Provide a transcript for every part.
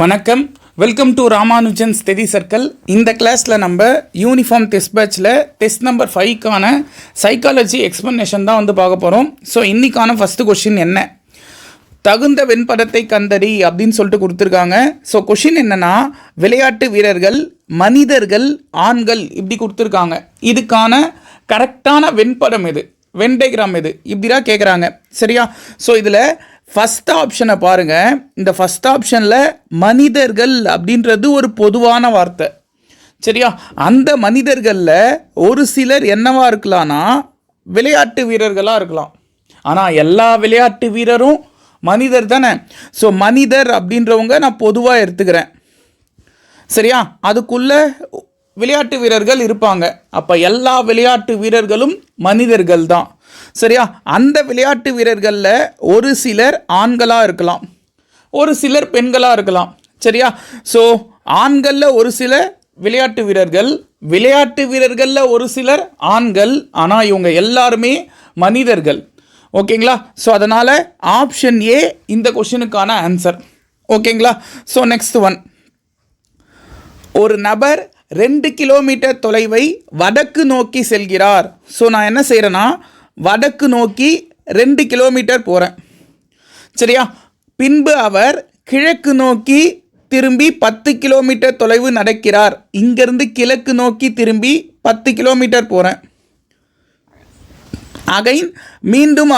வணக்கம், welcome to Ramanujan study circle. இந்த கிளாஸில் நம்ம யூனிஃபார்ம் டெஸ்ட் பேட்சில் டெஸ்ட் நம்பர் 5க்கான சைக்காலஜி எக்ஸ்ப்ளனேஷன் தான் பார்க்க போகிறோம். ஸோ இன்றைக்கான ஃபஸ்ட்டு கொஷின் என்ன, தகுந்த வெண்படத்தை கண்டறி அப்படின்னு சொல்லிட்டு கொடுத்துருக்காங்க. ஸோ கொஷின் என்னென்னா, விளையாட்டு வீரர்கள், மனிதர்கள், ஆண்கள் இப்படி கொடுத்துருக்காங்க. இதுக்கான கரெக்டான வெண்படம் எது, வென் டயக்ராம் எது, இப்படி தான் கேட்குறாங்க. சரியா? ஸோ இதில் ஃபஸ்ட் ஆப்ஷனை பாருங்கள். இந்த ஃபஸ்ட் ஆப்ஷனில் மனிதர்கள் அப்படின்றது ஒரு பொதுவான வார்த்தை. சரியா? அந்த மனிதர்களில் ஒரு சிலர் என்னவா இருக்கலாம்னா விளையாட்டு வீரர்களாக இருக்கலாம். ஆனால் எல்லா விளையாட்டு வீரரும் மனிதர் தானே. ஸோ மனிதர் அப்படின்றவங்க நான் பொதுவாக எடுத்துக்கிறேன். சரியா? அதுக்குள்ளே விளையாட்டு வீரர்கள் இருப்பாங்க. அப்போ எல்லா விளையாட்டு வீரர்களும் மனிதர்கள் தான். சரியா? அந்த விளையாட்டு வீரர்களில் ஒரு சிலர் ஆண்களாக இருக்கலாம், ஒரு சிலர் பெண்களாக இருக்கலாம். சரியா? ஸோ ஆண்களில் ஒரு சில விளையாட்டு வீரர்கள், விளையாட்டு வீரர்களில் ஒரு சிலர் ஆண்கள், ஆனால் இவங்க எல்லாருமே மனிதர்கள். ஓகேங்களா? ஸோ அதனால் ஆப்ஷன் ஏ இந்த கொஷினுக்கான ஆன்சர். ஓகேங்களா? ஸோ நெக்ஸ்ட் ஒன், ஒரு நபர் 2 கிலோமீட்டர் தொலைவை வடக்கு நோக்கி செல்கிறார். ஸோ நான் என்ன செய்கிறேன்னா, வடக்கு நோக்கி 2 கிலோமீட்டர் போகிறேன். சரியா? பின்பு அவர் கிழக்கு நோக்கி திரும்பி 10 கிலோமீட்டர் தொலைவு நடக்கிறார். இங்கேருந்து கிழக்கு நோக்கி திரும்பி 10 கிலோமீட்டர் போகிறேன். அகைன் மீண்டும்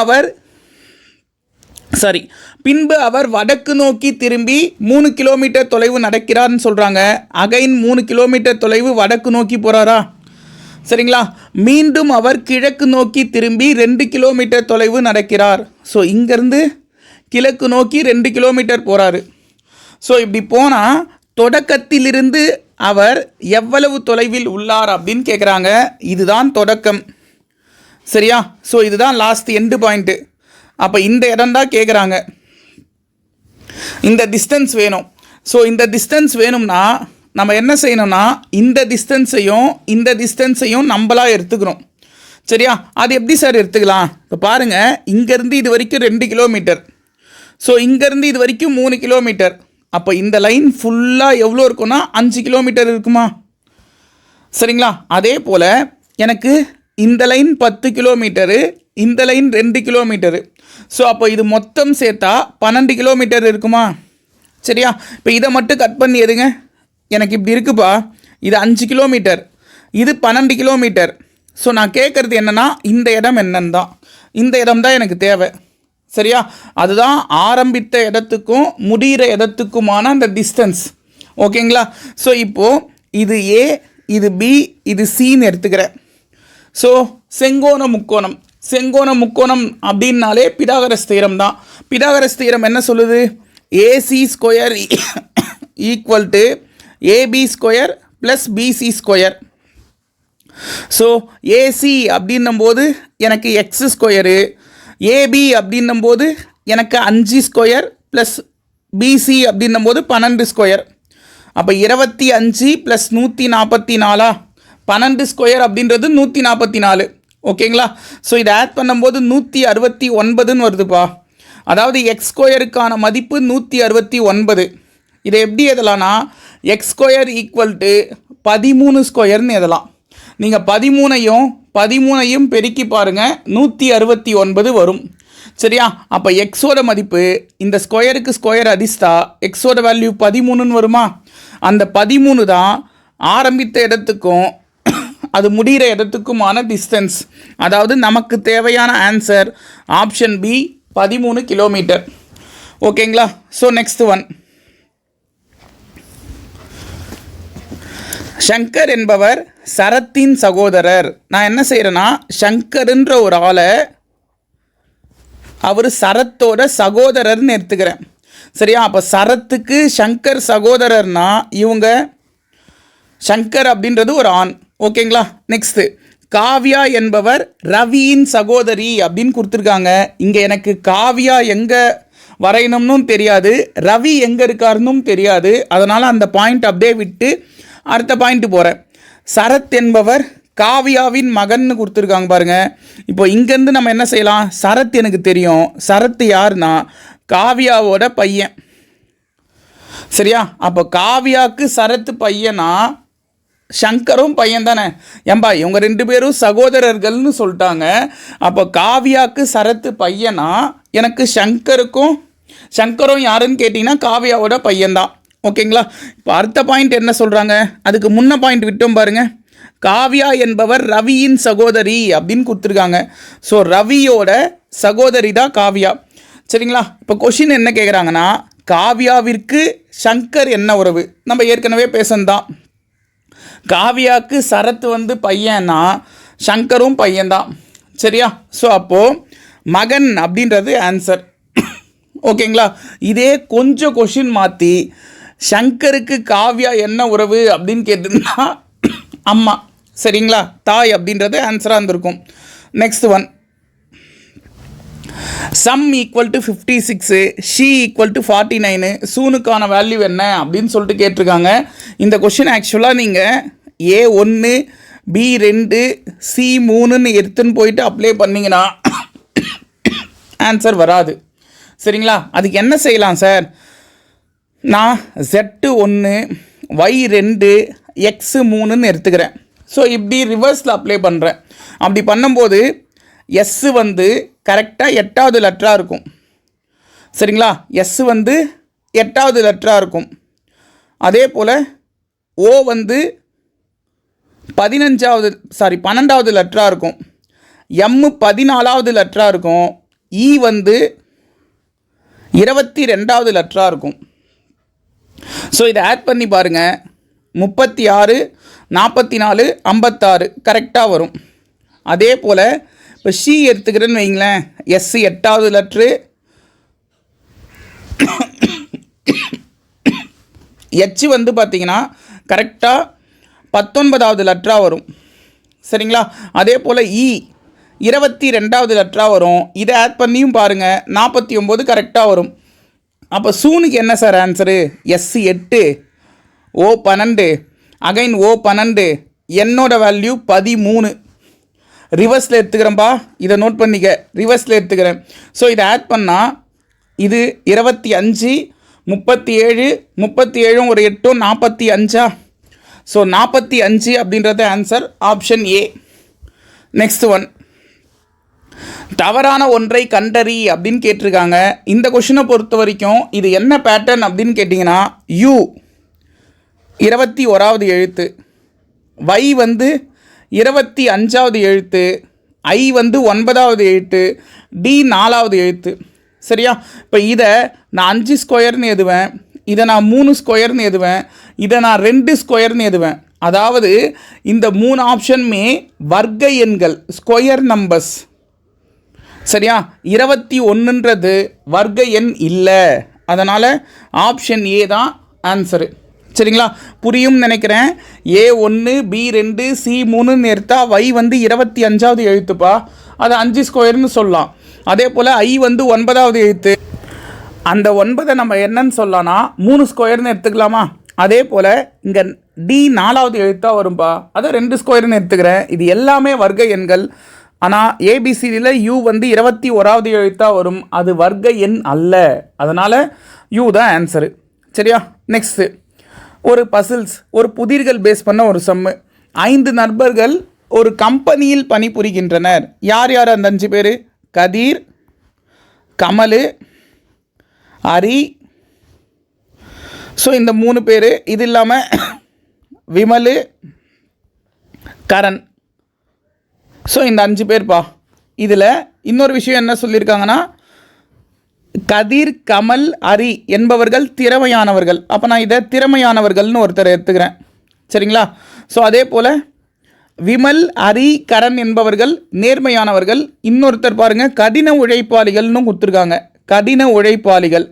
பின்பு அவர் வடக்கு நோக்கி திரும்பி 3 கிலோமீட்டர் தொலைவு நடக்கிறார்னு சொல்கிறாங்க. அகைன் 3 கிலோமீட்டர் தொலைவு வடக்கு நோக்கி போகிறாரா? சரிங்களா? மீண்டும் அவர் கிழக்கு நோக்கி திரும்பி 2 கிலோமீட்டர் தொலைவு நடக்கிறார். ஸோ இங்கேருந்து கிழக்கு நோக்கி 2 கிலோமீட்டர் போகிறாரு. ஸோ இப்படி போனால் தொடக்கத்திலிருந்து அவர் எவ்வளவு தொலைவில் உள்ளார் அப்படின்னு கேட்குறாங்க. இதுதான் தொடக்கம். சரியா? ஸோ இதுதான் லாஸ்ட் எண்டு பாயிண்ட்டு. அப்போ இந்த இடம் தான் கேட்குறாங்க. இந்த டிஸ்டன்ஸ் வேணும். ஸோ இந்த டிஸ்டன்ஸ் வேணும்னா நம்ம என்ன செய்யணும்னா, இந்த டிஸ்டன்ஸையும் நம்மளாக எடுத்துக்கிறோம். சரியா? அது எப்படி சார் எடுத்துக்கலாம்? இப்போ பாருங்கள், இங்கேருந்து இது வரைக்கும் 2 கிலோமீட்டர். ஸோ இங்கேருந்து இது வரைக்கும் 3 கிலோமீட்டர். அப்போ இந்த லைன் ஃபுல்லாக எவ்வளோ இருக்குன்னா 5 கிலோமீட்டர் இருக்குமா? சரிங்களா? அதே போல் எனக்கு இந்த லைன் 10 கிலோமீட்டரு, இந்த லைன் 2 கிலோமீட்டரு. ஸோ அப்போ இது மொத்தம் சேர்த்தா 12 கிலோமீட்டர் இருக்குமா? சரியா? இப்போ இதை மட்டும் கட் பண்ணி எதுங்க, எனக்கு இப்படி இருக்குப்பா, இது 5 கிலோமீட்டர், இது 12 கிலோமீட்டர். ஸோ நான் கேட்குறது என்னென்னா, இந்த இடம் என்னன்னு தான், இந்த இடம் தான் எனக்கு தேவை. சரியா? அதுதான் ஆரம்பித்த இடத்துக்கும் முடிகிற இடத்துக்குமான அந்த டிஸ்டன்ஸ். ஓகேங்களா? ஸோ இப்போது இது ஏ, இது பி, இது சின்னு எடுத்துக்கிறேன். ஸோ செங்கோண முக்கோணம் அப்படின்னாலே பிதாகரஸ் தியரம் தான். பிதாகரஸ் தியரம் என்ன சொல்லுது? AC square equal to AB square plus BC square. So AC அப்படின்னும்போது எனக்கு எக்ஸ் ஸ்கொயரு, ஏபி அப்படின்னும்போது எனக்கு 5 ஸ்கொயர் ப்ளஸ் பிசி அப்படின்னும்போது 12 ஸ்கொயர். அப்போ 25 ப்ளஸ் 144, 12 ஸ்கொயர் அப்படின்றது 144. ஓகேங்களா? ஸோ இதை ஆட் பண்ணும்போது 169ன்னு வருதுப்பா. அதாவது எக்ஸ் ஸ்கொயருக்கான மதிப்பு 169. இதை எப்படி எதலாம்னா, எக்ஸ் ஸ்கொயர் ஈக்குவல் டு 13 ஸ்கொயர்னு எதலாம். நீங்கள் 13ஐயும் பெருக்கி பாருங்கள், 169 வரும். சரியா? அப்போ எக்ஸோட மதிப்பு, இந்த ஸ்கொயருக்கு ஸ்கொயர் அதிர்ஷ்டா எக்ஸோட வேல்யூ 13ன்னு வருமா? அந்த 13 தான் ஆரம்பித்த இடத்துக்கும் அது முடிகிற இடத்துக்குமான டிஸ்டன்ஸ். அதாவது நமக்கு தேவையான ஆன்சர் ஆப்ஷன் பி, 13 கிலோமீட்டர். ஓகேங்களா? ஸோ நெக்ஸ்ட் ஒன், சங்கர் என்பவர் சரத்தின் சகோதரர். நான் என்ன செய்கிறேன்னா, சங்கர்ன்ற ஒரு ஆளை அவர் சரத்தோட சகோதரர்னு எடுத்துக்கிறேன். சரியா? அப்போ சரத்துக்கு சங்கர் சகோதரர்னா இவங்க சங்கர் அப்படின்றது ஒரு ஆண். ஓகேங்களா? நெக்ஸ்ட்டு, காவ்யா என்பவர் ரவியின் சகோதரி அப்படின்னு கொடுத்துருக்காங்க. இங்கே எனக்கு காவ்யா எங்கே வரையணும்னும் தெரியாது, ரவி எங்கே இருக்காருன்னும் தெரியாது. அதனால் அந்த பாயிண்ட் அப்படியே விட்டு அடுத்த பாயிண்ட்டு போகிறேன். சரத் என்பவர் காவ்யாவின் மகன்னு கொடுத்துருக்காங்க பாருங்கள். இப்போ இங்கேருந்து நம்ம என்ன செய்யலாம், சரத் எனக்கு தெரியும், சரத் யாருன்னா காவ்யாவோட பையன். சரியா? அப்போ காவியாவுக்கு சரத் பையனா, சங்கரும் பையன் தானே. ஏம்பா இவங்க 2 பேரும் சகோதரர்கள்னு சொல்லிட்டாங்க. அப்போ காவியாவுக்கு சரத்து பையனா, எனக்கு சங்கரும் யாருன்னு கேட்டிங்கன்னா காவியாவோட பையன்தான். ஓகேங்களா? இப்போ அடுத்த பாயிண்ட் என்ன சொல்கிறாங்க, அதுக்கு முன்ன பாயிண்ட் விட்டோம் பாருங்க. காவியா என்பவர் ரவியின் சகோதரி அப்படின்னு கொடுத்துருக்காங்க. ஸோ ரவியோட சகோதரி தான் காவியா. சரிங்களா? இப்போ கொஷின் என்ன கேட்குறாங்கன்னா, காவியாவிற்கு சங்கர் என்ன உறவு? நம்ம ஏற்கனவே பேசந்தான். காவியாவுக்கு சரத் பையன்னா சங்கரும் பையன்தான். சரியா? ஸோ அப்போது மகன் அப்படின்றது ஆன்சர். ஓகேங்களா? இதே கொஞ்சம் கொஷின் மாற்றி சங்கருக்கு காவியா என்ன உறவு அப்படின்னு கேட்டிருந்தா அம்மா. சரிங்களா? தாய் அப்படின்றது ஆன்சராக இருந்திருக்கும். Next one, sum equal to 56, she equal to 49, சூனுக்கான வேல்யூ என்ன அப்படின்னு சொல்லிட்டு கேட்டிருக்காங்க. இந்த கொஷின் ஆக்சுவலாக நீங்கள் A1 B2 C3ன்னு எடுத்துன்னு போயிட்டு அப்ளை பண்ணிங்கன்னா ஆன்சர் வராது. சரிங்களா? அதுக்கு என்ன செய்யலாம் சார், நான் Z1 Y2 X3ன்னு எடுத்துக்கிறேன். ஸோ இப்படி ரிவர்ஸில் அப்ளை பண்ணுறேன். அப்படி பண்ணும்போது S கரெக்டாக 8வது லெட்டராக இருக்கும். சரிங்களா? S 8வது லெட்டராக இருக்கும். அதே போல் O 12வது லெட்டராக இருக்கும். M 14வது லெட்டராக இருக்கும். E 22வது லெட்டராக இருக்கும். ஸோ இதை ஆட் பண்ணி பாருங்கள். 36, 44, 56 கரெக்டாக வரும். அதே போல் இப்போ ஷி எடுத்துக்கிறேன்னு வைங்களேன். S 8வது லெட்ரு, H பார்த்தீங்கன்னா கரெக்டாக 19வது லெட்டராக வரும். சரிங்களா? அதே போல் E 22வது லெட்டராக வரும். இதை ஆட் பண்ணியும் பாருங்கள், 49 கரெக்டாக வரும். அப்போ சூனுக்கு என்ன sir answer? S 8, O 12, again O 12, என்னோட வேல்யூ 13. ரிவர்ஸில் எடுத்துக்கிறேன்ப்பா, இதை நோட் பண்ணிக்க. ரிவர்ஸில் எடுத்துக்கிறேன். ஸோ இதை ஆட் பண்ணால் இது 25, 37, 37 ஒரு 8 45. ஸோ 45 அப்படின்றது answer, option A. Next one, தவறான ஒன்றை கண்டறி அப்படின்னு கேட்டிருக்காங்க. இந்த கொஷினை பொறுத்த வரைக்கும் இது என்ன பேட்டர்ன் அப்படின்னு கேட்டிங்கன்னா, U 21வது எழுத்து, Y 25வது எழுத்து, I 9வது எழுத்து, D 4வது எழுத்து. சரியா? இப்போ இதை நான் 5 ஸ்கொயர்னு எழுதுவேன், இதை நான் 3 ஸ்கொயர்னு எழுதுவேன், இதை நான் 2 ஸ்கொயர்னு எழுதுவேன். அதாவது இந்த 3 ஆப்ஷனுமே வர்க்க எண்கள், ஸ்கொயர் நம்பர்ஸ். சரியா? 21ன்றது வர்க்க எண் இல்லை. அதனால் ஆப்ஷன் ஏ தான் ஆன்சரு. சரிங்களா? புரியும் நினைக்கிறேன். A1 B2 C3ன்னு எடுத்தா Y 25வது எழுத்துப்பா, அது 5 ஸ்கொயர்னு சொல்லலாம். அதே போல் I 9வது எழுத்து, அந்த 9 நம்ம என்னன்னு சொல்லலாம்னா 3 ஸ்கொயர்னு எடுத்துக்கலாமா? அதே போல் இங்கே D 4வது எழுத்தாக வரும்பா, அதை 2 ஸ்கொயர்னு எடுத்துக்கிறேன். இது எல்லாமே வர்க்க எண்கள். ஆனால் ஏபிசிடியில் U 21வது எழுத்தாக வரும், அது வர்க்க எண் அல்ல. அதனால் U தான் ஆன்சரு. சரியா? நெக்ஸ்ட்டு ஒரு பசில்ஸ், ஒரு புதிர்கள் பேஸ் பண்ண ஒரு சம்மு. 5 நண்பர்கள் ஒரு கம்பெனியில் பணிபுரிகின்றனர். யார் யார் அந்த 5 பேர்? கதிர், கமல், ஹரி. ஸோ இந்த 3 பேர். இது இல்லாமல் விமல், கரண். ஸோ இந்த 5 பேர்ப்பா. இதில் இன்னொரு விஷயம் என்ன சொல்லியிருக்காங்கன்னா, கதிர், கமல், ஹரி என்பவர்கள் திறமையானவர்கள். அப்போ நான் இதை திறமையானவர்கள்னு ஒருத்தர் எடுத்துக்கிறேன். சரிங்களா? ஸோ அதே போல் விமல், ஹரி, கரண் என்பவர்கள் நேர்மையானவர்கள். இன்னொருத்தர் பாருங்கள், கடின உழைப்பாளிகள்னு கொடுத்துருக்காங்க. கடின உழைப்பாளிகள்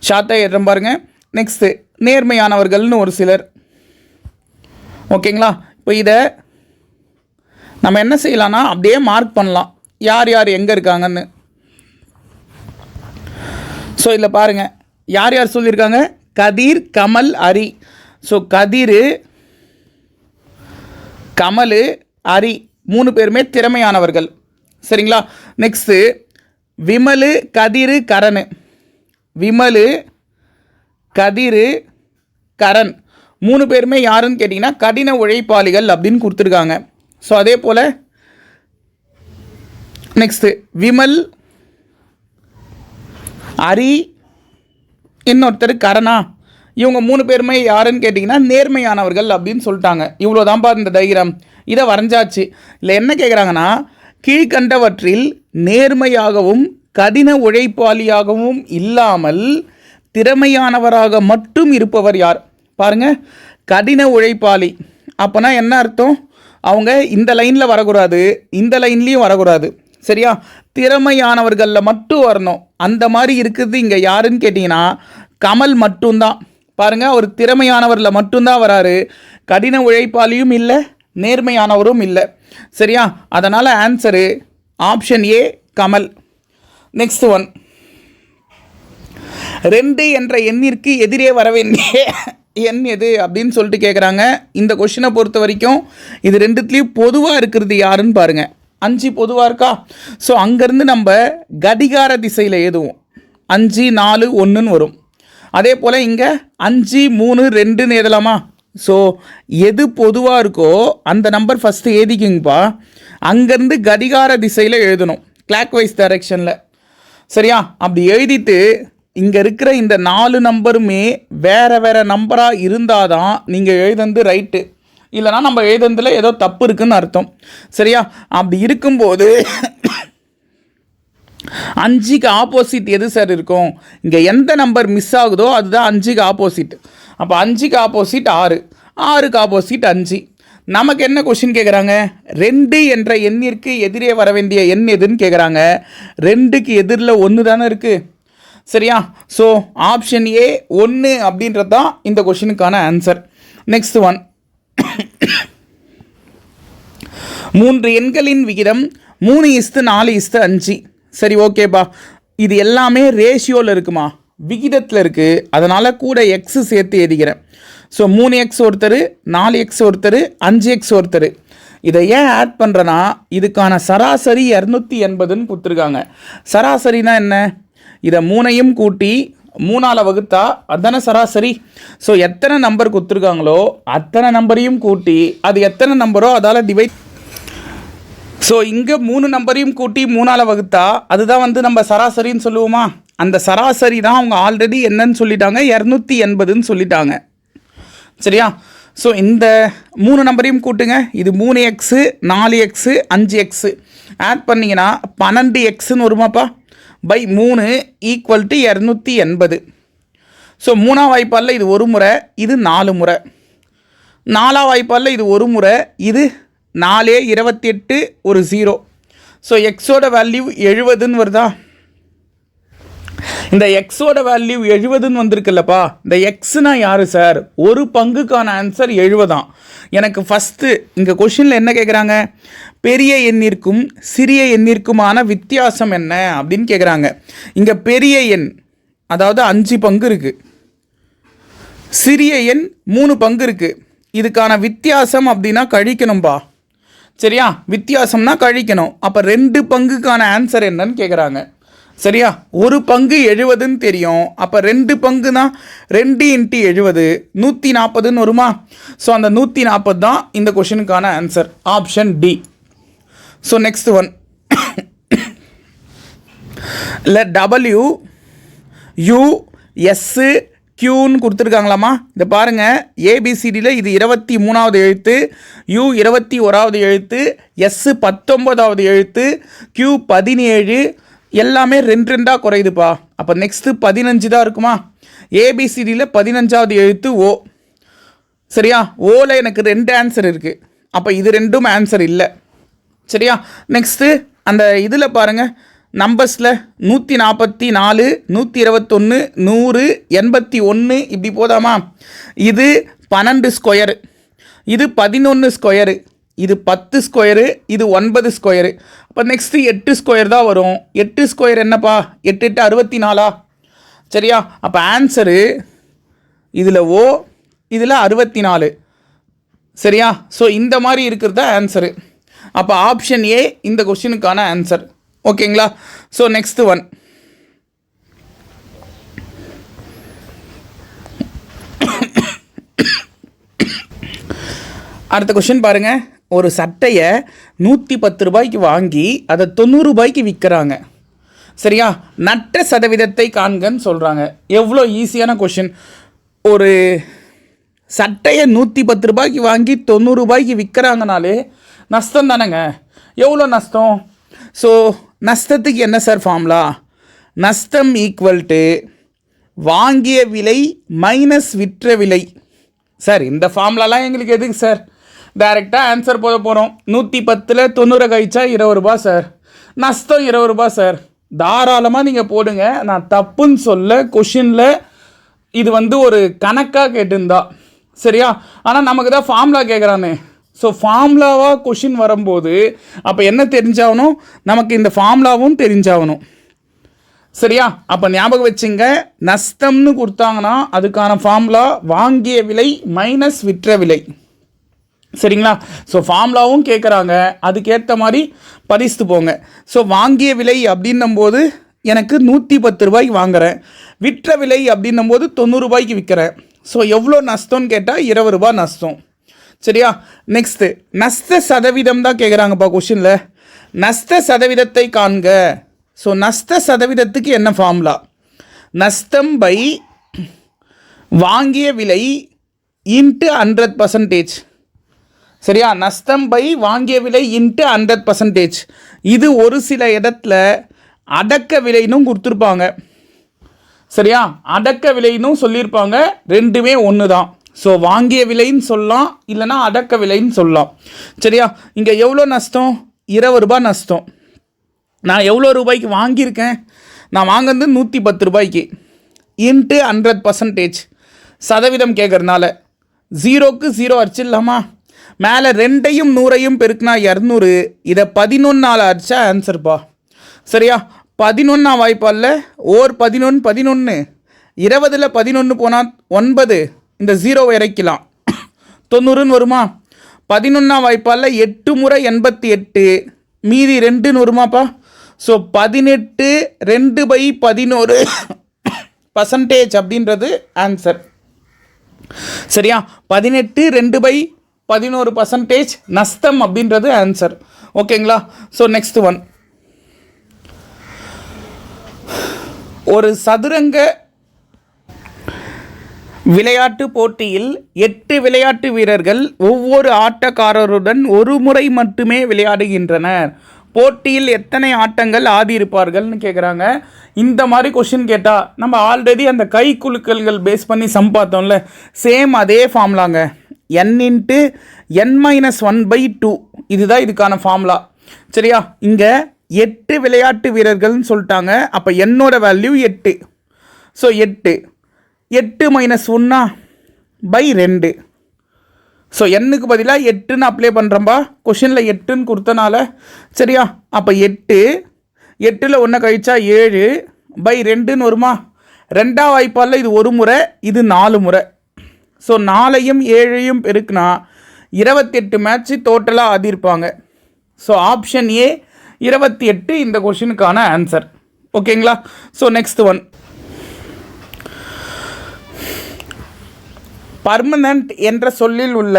ஷார்ட்டாக ஏறும் பாருங்கள். நெக்ஸ்ட்டு நேர்மையானவர்கள்னு ஒரு சிலர். ஓகேங்களா? இப்போ இதை நம்ம என்ன செய்யலாம்னா அப்படியே மார்க் பண்ணலாம், யார் யார் எங்கே இருக்காங்கன்னு. ஸோ இதில் பாருங்கள், யார் யார் சொல்லியிருக்காங்க? கதிர், கமல், ஹரி. ஸோ கதிர், கமல், ஹரி 3 பேருமே திறமையானவர்கள். சரிங்களா? நெக்ஸ்ட்டு விமல், கதிர், கரண். விமல், கதிர், கரண் 3 பேருமே யாருன்னு கேட்டிங்கன்னா கடின உழைப்பாளிகள் அப்படின்னு கொடுத்துருக்காங்க. ஸோ அதே போல் நெக்ஸ்ட்டு விமல், ஹரி, இன்னொருத்தர் கரணா, இவங்க 3 பேருமே யாருன்னு கேட்டிங்கன்னா நேர்மையானவர்கள் அப்படின்னு சொல்லிட்டாங்க. இவ்வளோதான்ப்பா இந்த டயக்ராம். இதை வரைஞ்சாச்சு. இல்லை என்ன கேட்குறாங்கன்னா, கீழ்கண்டவற்றில் நேர்மையாகவும் கடின உழைப்பாளியாகவும் இல்லாமல் திறமையானவராக மட்டும் இருப்பவர் யார்? பாருங்கள், கடின உழைப்பாளி அப்போனா என்ன அர்த்தம்? அவங்க இந்த லைனில் வரக்கூடாது, இந்த லைன்லேயும் வரக்கூடாது. சரியா? திறமையானவர்களில் மட்டும் வரணும். அந்த மாதிரி இருக்குது இங்கே யாருன்னு கேட்டிங்கன்னா கமல் மட்டும்தான். பாருங்கள், அவர் திறமையானவரில் மட்டும்தான் வராரு. கடின உழைப்பாளியும் இல்லை, நேர்மையானவரும் இல்லை. சரியா? அதனால் answer option A Kamal. Next one, 2 என்ற எண்ணிற்கு எதிரே வர வேண்டிய எண் எது அப்படின்னு சொல்லிட்டு கேட்குறாங்க. இந்த கொஷினை பொறுத்த வரைக்கும் இது ரெண்டுத்துலேயும் பொதுவாக இருக்கிறது யாருன்னு பாருங்கள். 5 பொதுவாக இருக்கா? ஸோ அங்கேருந்து நம்ம கடிகார திசையில் எழுதுவோம். 5, 4, 1ன்னு வரும். அதே போல் இங்கே 5, 3, 2ன்னு எழுதலாமா? ஸோ எது பொதுவாக இருக்கோ அந்த நம்பர் ஃபஸ்ட்டு எழுதிக்கிங்கப்பா. அங்கேருந்து கடிகார திசையில் எழுதணும், கிளாக் வைஸ் டைரெக்ஷனில். சரியா? அப்படி எழுதிட்டு இங்கே இருக்கிற இந்த 4 நம்பருமே வேறு வேறு நம்பராக இருந்தால் தான் நீங்கள் எழுதுந்து ரைட்டு, இல்லைனா நம்ம எழுதுறதுல ஏதோ தப்பு இருக்குதுன்னு அர்த்தம். சரியா? அப்படி இருக்கும்போது 5க்கு ஆப்போசிட் எது சார் இருக்கும்? இங்கே எந்த நம்பர் மிஸ் ஆகுதோ அதுதான் 5க்கு ஆப்போசிட். அப்போ 5க்கு ஆப்போசிட் 6, 6க்கு ஆப்போசிட் 5. நமக்கு என்ன கொஷின் கேட்குறாங்க? 2 என்ற எண்ணிற்கு எதிரே வர வேண்டிய எண் எதுன்னு கேட்குறாங்க. 2க்கு எதிரில் 1 தானே இருக்குது. சரியா? ஸோ ஆப்ஷன் ஏ 1 அப்படின்றது தான் இந்த கொஷினுக்கான ஆன்சர். நெக்ஸ்ட் ஒன், 3 எண்களின் விகிதம் 3:4:5. சரி, ஓகேப்பா. இது எல்லாமே ரேஷியோவில் இருக்குமா? விகிதத்தில் இருக்குது. அதனால் கூட எக்ஸு சேர்த்து எழுதிக்கிறேன். ஸோ 3x ஒருத்தர், 4x ஒருத்தர், 5x ஒருத்தர். இதை ஏன் ஆட் பண்ணுறேன்னா இதுக்கான சராசரி 280ன்னு கொடுத்துருக்காங்க. சராசரினா என்ன? இதை 3ஐயும் கூட்டி 3ஆல் வகுத்தா அதுதானே சராசரி. ஸோ எத்தனை நம்பர் கொடுத்துருக்காங்களோ அத்தனை நம்பரையும் கூட்டி அது எத்தனை நம்பரோ அதால் டிவைட். ஸோ இங்கே 3 நம்பரையும் கூட்டி 3ஆல் வகுத்தா அதுதான் வந்து நம்ம சராசரின்னு சொல்லுவோமா? அந்த சராசரி தான் அவங்க ஆல்ரெடி என்னன்னு சொல்லிட்டாங்க, 280ன்னு சொல்லிட்டாங்க. சரியா? ஸோ இந்த 3 நம்பரையும் கூட்டுங்க. இது 3x, 4x, 5x ஆட் பண்ணிங்கன்னா 12xன்னு வருமாப்பா. பை 3 = 280. ஸோ 3ஆம் வாய்ப்பாலில் இது 1 முறை, இது 4 முறை. 4ஆம் வாய்ப்பாலில் இது 1 முறை, இது 4 28 ஒரு 0. ஸோ எக்ஸோட வேல்யூ 70ன்னு வருதா? இந்த எக்ஸோட வேல்யூ 70ன்னு வந்திருக்குல்லப்பா. இந்த எக்ஸ்னா யார் சார்? ஒரு பங்குக்கான ஆன்சர் 70 எனக்கு ஃபஸ்ட்டு இங்கே கொஷினில் என்ன கேட்குறாங்க? பெரிய எண்ணிற்கும் சிறிய எண்ணிற்குமான வித்தியாசம் என்ன அப்படின்னு கேட்குறாங்க. இங்கே பெரிய எண் அதாவது 5 பங்கு இருக்குது, சிறிய எண் 3 பங்கு இருக்குது. இதுக்கான வித்தியாசம் அப்படின்னா கழிக்கணும்பா. சரியா? வித்தியாசம்னா கழிக்கணும். அப்போ 2 பங்குக்கான ஆன்சர் என்னன்னு கேட்குறாங்க. சரியா? ஒரு பங்கு 70ன்னு தெரியும். அப்போ 2 பங்குனா 2 × 70 140ன்னு வருமா? ஸோ அந்த 140 தான் இந்த கொஷினுக்கான answer, option D. So next one, இல்லை W U S Qன்னு கொடுத்துருக்காங்களாமா? இதை பாருங்கள், ஏபிசிடியில் இது 23வது எழுத்து, U 21வது எழுத்து, S 19வது எழுத்து, Q 17, எல்லாமே 2 குறையுதுப்பா. அப்போ நெக்ஸ்ட்டு 15 தான் இருக்குமா? ஏபிசிடியில் 15வது எழுத்து O. சரியா? ஓவில் எனக்கு 2 ஆன்சர் இருக்குது. அப்போ இது 2ம் ஆன்சர் இல்லை. சரியா? நெக்ஸ்ட்டு அந்த இதில் பாருங்கள், நம்பர்ஸில் 144, 121, 100, 81 இப்படி போதாமா? இது 12 ஸ்கொயரு, இது 11 ஸ்கொயரு, இது 10 ஸ்கொயரு, இது 9 ஸ்கொயரு. அப்போ நெக்ஸ்ட்டு 8 ஸ்கொயர் தான் வரும். 8 ஸ்கொயர் என்னப்பா? 8 8 64. சரியா? அப்போ ஆன்சரு இதில் O, இதில் 64. சரியா? ஸோ இந்த மாதிரி இருக்கிறது தான் ஆன்சரு. அப்போ ஆப்ஷன் ஏ இந்த கொஸ்டினுக்கான ஆன்சர். ஓகேங்களா? ஸோ நெக்ஸ்ட் ஒன், அடுத்த கொஷின் பாருங்கள். ஒரு சட்டையை 110 ரூபாய்க்கு வாங்கி அதை 90 ரூபாய்க்கு விற்கிறாங்க. சரியா? நட்ட சதவீதத்தை காண்கன்னு சொல்கிறாங்க. எவ்வளோ ஈஸியான கொஷின். ஒரு சட்டையை 110 ரூபாய்க்கு வாங்கி 90 ரூபாய்க்கு விற்கிறாங்கனாலே நஷ்டம் தானேங்க. எவ்வளோ நஷ்டம்? ஸோ நஷ்டத்துக்கு என்ன சார் ஃபார்முலா? நஷ்டம் ஈக்குவல் டு வாங்கிய விலை மைனஸ் விற்ற விலை. சார் இந்த ஃபார்முலாலாம் எங்களுக்கு எதுக்கு சார்? டைரெக்டாக ஆன்சர் போட போகிறோம். 110ல் 90 கழிச்சா 20 ரூபா சார். நஷ்டம் 20 ரூபா சார். தாராளமாக நீங்கள் போடுங்க. நான் தப்புன்னு சொல்ல. கொஷினில் இது ஒரு கணக்காக கேட்டிருந்தா சரியா? ஆனால் நமக்கு தான் ஃபார்முலா கேட்குறானே. ஸோ ஃபார்முலாவாக கொஷின் வரும்போது அப்போ என்ன தெரிஞ்சாகணும்? நமக்கு இந்த ஃபார்முலாவும் தெரிஞ்சாகணும். சரியா? அப்போ ஞாபகம் வச்சுங்க. நஷ்டம்னு கொடுத்தாங்கன்னா அதுக்கான ஃபார்முலா வாங்கிய விலை மைனஸ் விற்ற விலை. சரிங்களா? ஸோ ஃபார்முலாவும் கேட்குறாங்க, அதுக்கேற்ற மாதிரி பரிசு போங்க. ஸோ வாங்கிய விலை அப்படின்னும்போது எனக்கு 110 ரூபாய்க்கு வாங்குகிறேன். விற்ற விலை அப்படின்னும் போது 90 ரூபாய்க்கு விற்கிறேன். ஸோ எவ்வளோ நஷ்டம்னு கேட்டால் 20 ரூபா நஷ்டம். சரியா? நெக்ஸ்ட்டு நஷ்ட சதவீதம் தான் கேட்குறாங்கப்பா கொஷினில். நஷ்ட சதவீதத்தை காண்க. ஸோ நஷ்ட சதவீதத்துக்கு என்ன ஃபார்முலா? நஷ்டம் பை வாங்கிய விலை இன்ட்டு 100%. சரியா? நஷ்டம் பை வாங்கிய விலை இன்ட்டு 100%. இது ஒரு சில இடத்துல அடக்க விலைன்னு கொடுத்துருப்பாங்க. சரியா? அடக்க விலைன்னு சொல்லியிருப்பாங்க. ரெண்டுமே ஒன்று தான். ஸோ வாங்கிய விலைன்னு சொல்லலாம், இல்லைனா அடக்க விலைன்னு சொல்லலாம். சரியா? இங்கே எவ்வளோ நஷ்டம்? 20 ரூபா நஷ்டம். நான் எவ்வளோ ரூபாய்க்கு வாங்கியிருக்கேன்? நான் வாங்கினது 110 ரூபாய்க்கு. இன்ட்டு 100% சதவீதம் கேட்குறதுனால 0க்கு 0 அடிச்சிடலாமா? மேலே 2ஐயும் 100ஐயும் பெருக்குனா 200. இதை 11ஆல் அடிச்சா ஆன்சர்ப்பா. சரியா? 11 வாய்ப்பால் ஓர் 11 11. 20ல் 11 போனால் 9. இந்த 0 இறக்கலாம். 90ன்னு வருமா? 11 வாய்ப்பால் 8 முறை 88. மீதி 2ன்னு வருமாப்பா? ஸோ 18 2/11% அப்படின்றது ஆன்சர். சரியா? 18 2/11% நஷ்டம் அப்படின்றது ஆன்சர். ஓகேங்களா? So next one. ஒரு சதுரங்க விளையாட்டு போட்டியில் 8 விளையாட்டு வீரர்கள் ஒவ்வொரு ஆட்டக்காரருடன் ஒரு முறை மட்டுமே விளையாடுகின்றனர். போட்டியில் எத்தனை ஆட்டங்கள் ஆடி இருப்பார்கள்னு கேட்குறாங்க. இந்த மாதிரி கொஷின் கேட்டால் நம்ம ஆல்ரெடி அந்த கை குலுக்கல்கள் பேஸ் பண்ணி சம் பார்த்தோம்ல, சேம் அதே ஃபார்முலாங்க. n × n-1/2 இதுதான் இதுக்கான ஃபார்முலா. சரியா? இங்கே 8 விளையாட்டு வீரர்கள்னு சொல்லிட்டாங்க. அப்போ என்னோட வேல்யூ 8. ஸோ 8 1/2. ஸோ எண்ணுக்கு பதிலாக 8ன்னு அப்ளை பண்ணுறம்பா. கொஷினில் 8ன்னு கொடுத்தனால. சரியா? அப்போ 8ல் 1 கழிச்சா 7/2ன்னு வருமா? 2ஆம் வாய்ப்பால் இது ஒரு முறை, இது 4 முறை. ஸோ 4ஐயும் 7ஐயும் பெருக்குனா 28 மேட்ச்சு டோட்டலாக ஆடிருப்பாங்க. ஸோ ஆப்ஷன் ஏ 28 இந்த கொஷினுக்கான ஆன்சர். ஓகேங்களா? So next one. பர்மனண்ட் என்ற சொல்லில் உள்ள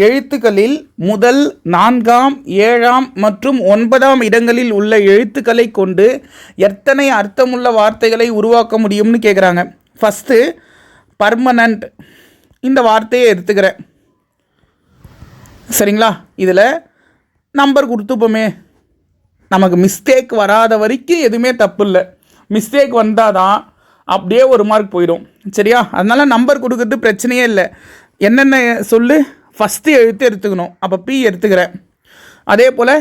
எழுத்துக்களில் முதல் 4ஆம் 7ஆம் மற்றும் 9ஆம் இடங்களில் உள்ள எழுத்துக்களை கொண்டு எத்தனை அர்த்தமுள்ள வார்த்தைகளை உருவாக்க முடியும்னு கேட்குறாங்க. ஃபஸ்ட்டு பர்மனண்ட் இந்த வார்த்தையை எடுத்துக்கிறேன். சரிங்களா? இதில் நம்பர் கொடுத்துப்போமே, நமக்கு மிஸ்டேக் வராத வரைக்கும் எதுவுமே தப்பு இல்லை. மிஸ்டேக் வந்தால் தான் அப்படியே ஒரு மார்க் போயிடும். சரியா? அதனால் நம்பர் கொடுக்கறது பிரச்சனையே இல்லை. என்னென்ன சொல்லு? ஃபஸ்ட்டு எழுத்து எடுத்துக்கணும். அப்போ பி எடுத்துக்கிறேன். அதே போல்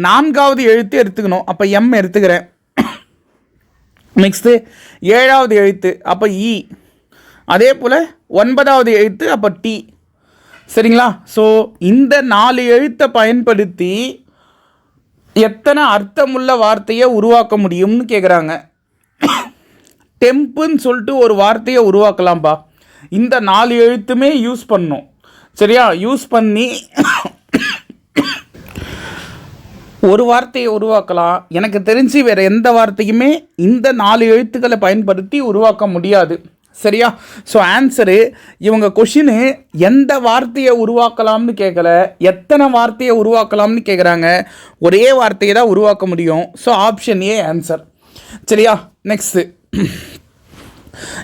4ஆவது எழுத்து எடுத்துக்கணும். அப்போ எம் எடுத்துக்கிறேன். நெக்ஸ்ட்டு 7ஆவது எழுத்து, அப்போ இ. அதே போல் 9ஆவது எழுத்து, அப்போ டி. சரிங்களா? ஸோ இந்த 4 எழுத்தை பயன்படுத்தி எத்தனை அர்த்தமுள்ள வார்த்தையை உருவாக்க முடியும்னு கேட்குறாங்க. டெம்புன்னு சொல்லிட்டு ஒரு வார்த்தையை உருவாக்கலாம்ப்பா. இந்த 4 எழுத்துமே யூஸ் பண்ணணும். சரியா? யூஸ் பண்ணி ஒரு வார்த்தையை உருவாக்கலாம். எனக்கு தெரிஞ்சு வேறு எந்த வார்த்தையுமே இந்த 4 எழுத்துக்களை பயன்படுத்தி உருவாக்க முடியாது. சரியா? ஸோ ஆன்சரு இவங்க கொஷினு எந்த வார்த்தையை உருவாக்கலாம்னு கேட்கல, எத்தனை வார்த்தையை உருவாக்கலாம்னு கேட்குறாங்க. ஒரே வார்த்தையை தான் உருவாக்க முடியும். So option A answer. சரியா? நெக்ஸ்ட்டு,